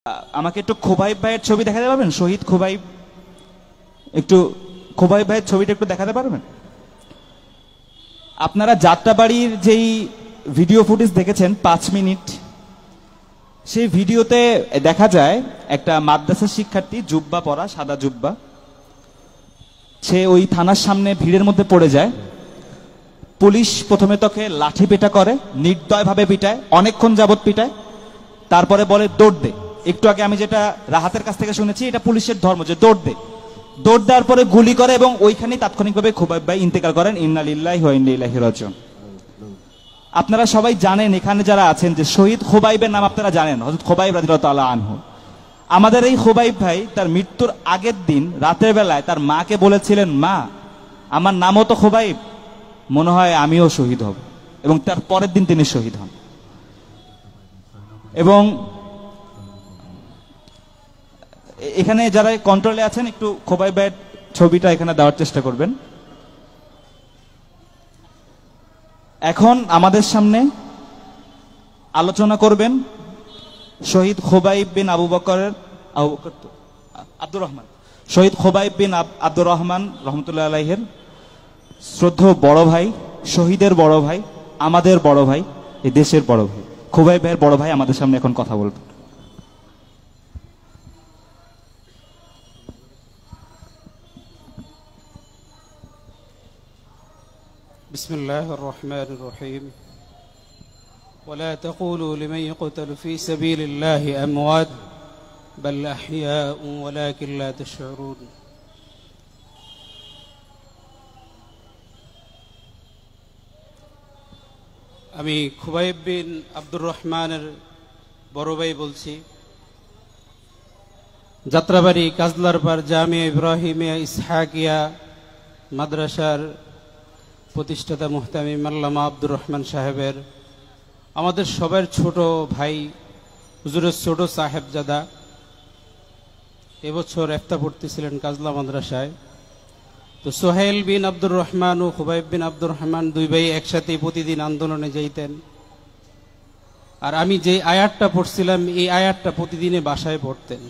আমাকে একটু খোবাইব ভাইয়ের ছবি দেখাতে পারবেন? শহীদ খোবাইব, একটু খোবাইব ভাইয়ের ছবিটা একটু দেখাতে পারবেন? আপনারা যাত্রাবাড়ির যেই ভিডিও ফুটেজ দেখেছেন 5 মিনিট, সেই ভিডিওতে দেখা যায় একটা মাদ্রাসার শিক্ষার্থী, জুব্বা পরা, সাদা জুব্বা, সে ওই থানার সামনে ভিড়ের মধ্যে পড়ে যায়। পুলিশ প্রথমে তোকে লাঠি পেটা করে, নির্দয়ভাবে পিটায়, অনেকক্ষণ যাবত পিটায়, তারপরে বলে দৌড় দে। একটু আগে আমি যেটা রাহাতের কাছ থেকে শুনেছি, এটা পুলিশের ধর্ম যে দৌড় দে। দৌড় দেওয়ার পরে গুলি করে এবং ওইখানেই তাৎক্ষণিকভাবে খোবাইব ভাই ইন্তেকাল করেন। ইন্না লিল্লাহি ওয়া ইন্না ইলাইহি রাজিউন। আপনারা সবাই জানেন, এখানে যারা আছেন, যে শহীদ খোবাইবের নাম আপনারা জানেন, হযরত খোবাইব রাদিয়াল্লাহু তাআলা আনহু। আমাদের এই খোবাইব ভাই তার মৃত্যুর আগের দিন রাতের বেলায় তার মাকে বলেছিলেন, মা আমার নামও তো খোবাইব, মনে হয় আমিও শহীদ হব। এবং তার পরের দিন তিনি শহীদ হন। এবং এখানে যারা কন্ট্রোলে আছেন, একটু খোবাইব ভাইয়ের ছবিটা এখানে দেওয়ার চেষ্টা করবেন। এখন আমাদের সামনে আলোচনা করবেন শহীদ খোবাইব বিন আব্দুর রহমান, শহীদ খোবাইব বিন আব্দুর রহমান রহমতুল্লাহ আলাইহির শ্রদ্ধেয় বড় ভাই, শহীদের বড় ভাই, আমাদের বড় ভাই, এই দেশের বড় ভাই, খোবাইব ভাইয়ের বড় ভাই আমাদের সামনে এখন কথা বলবেন। بسم الله الرحمن الرحيم ولا تقولوا لمن يقتل في سبيل الله أموات بل أحياء ولكن لا تشعرون। আমি খোবাইব বিন আব্দুর রহমানের বড় ভাই বলছি। যাত্রাবাড়ি কাজলারপাড় জামিয়া ইব্রাহিমিয়া ইসহাকিয়া মাদ্রাসার প্রতিষ্ঠাতা মুহতামিম আল্লামা আব্দুর রহমান সাহেবের, আমাদের সবার ছোট ভাই, হুজুরের ছোট সাহেবজাদা, এবছর ইফতা পড়তেছিলেন কাজলা মাদ্রাসায়। তো সোহেল বিন আব্দুর রহমান ও খোবাইব বিন আব্দুর রহমান দুই ভাই একসাথে প্রতিদিন আন্দোলনে যাইতেন। আর আমি যে আয়াতটা পড়ছিলাম, এই আয়াতটা প্রতিদিনে বাসায় পড়তেন।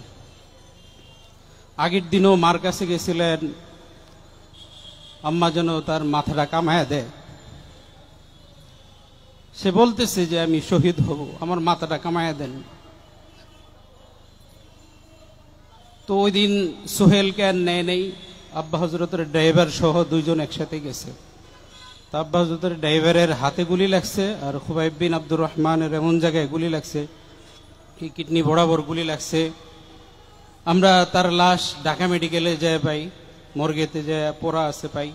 আগের দিনও মার কাছে গেছিলেন, আম্মা যেন তার মাথাটা কামায়া দেয়। সে বলতেছে যে আমি শহীদ হব, আমার মাথাটা কামায়া দেন। তো ওই দিন সোহেলকে আর নেয় নেই, আব্বা হজরতের ড্রাইভার সহ দুইজন একসাথে গেছে। তা আব্বা হজরতের ড্রাইভারের হাতে গুলি লাগছে, আর খোবাইব বিন আব্দুর রহমানের এমন জায়গায় গুলি লাগছে, কিডনি বরাবর গুলি লাগছে। আমরা তার লাশ ঢাকা মেডিকেলে যায় পাই, মর্গেতে যায় পড়া আছে পাই।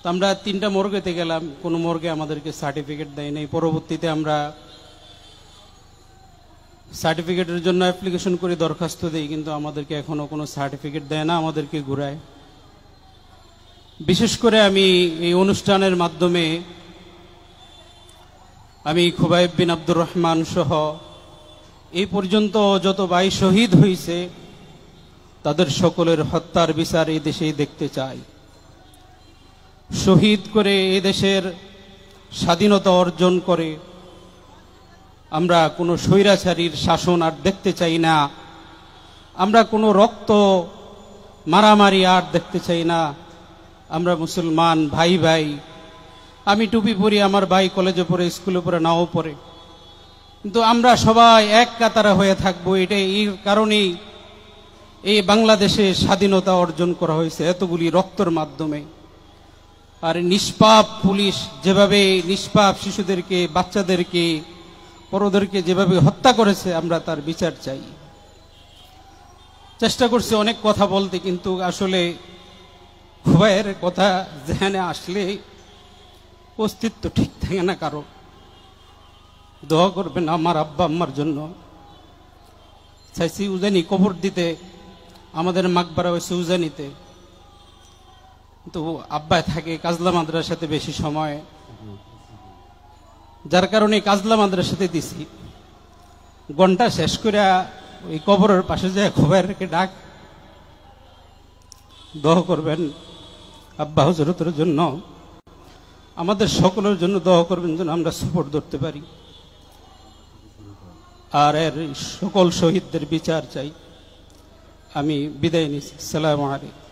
তো আমরা 3টা মর্গেতে গেলাম, কোনো মর্গে আমাদেরকে সার্টিফিকেট দেয় নাই। পরবর্তীতে আমরা সার্টিফিকেটের জন্য অ্যাপ্লিকেশন করে দরখাস্ত দিই, কিন্তু আমাদেরকে এখনো কোনো সার্টিফিকেট দেয় না, আমাদেরকে ঘুরায়। বিশেষ করে আমি এই অনুষ্ঠানের মাধ্যমে আমি খোবাইব বিন আব্দুর রহমান সহ এই পর্যন্ত যত ভাই শহীদ হয়েছে তাদের সকলের হত্যার বিচার এই দেশেই দেখতে চাই। শহীদ করে এই দেশের স্বাধীনতা অর্জন করে আমরা কোনো স্বৈরাচারীর শাসন আর দেখতে চাই না। আমরা কোনো রক্ত মারামারি আর দেখতে চাই না। আমরা মুসলমান ভাই ভাই, আমি টুপি পরি, আমার ভাই কলেজে পড়ে, স্কুলে পড়ে, নাও পড়ে, কিন্তু আমরা সবাই এক কাতারে হয়ে থাকবো। এটাই এই কারণেই এই বাংলাদেশে স্বাধীনতা অর্জন করা হয়েছে এতগুলি রক্তের মাধ্যমে। আর নিষ্পাপ পুলিশ যেভাবে নিষ্পাপ শিশুদেরকে, বাচ্চাদেরকে, বড়দেরকে যেভাবে হত্যা করেছে, আমরা তার বিচার চাই। চেষ্টা করছি অনেক কথা বলতে, কিন্তু আসলে খোবাইয়ের কথা যেখানে আসলে অস্তিত্ব ঠিক থাকে না কারো। দোয়া করবেন আমার আব্বা আম্মার জন্য। চাইছি উজানি কবর দিতে, আমাদের মাকবারা হয়েছে উজানিতে, তো আব্বা থাকে কাজলা মাদ্রাসাতে বেশি সময়, যার কারণে কাজলা মাদ্রাসাতে দিছি। ঘন্টা শেষ করে ওই কবরের পাশে যায় খোবাইরকে ডাক, দোয়া করবেন আব্বা হজরতের জন্য, আমাদের সকলের জন্য দোয়া করবেন যেন আমরা সাপোর্ট ধরতে পারি। আর এর সকল শহীদদের বিচার চাই। আমি বিদায় নিচ্ছি। আসসালামু আলাইকুম।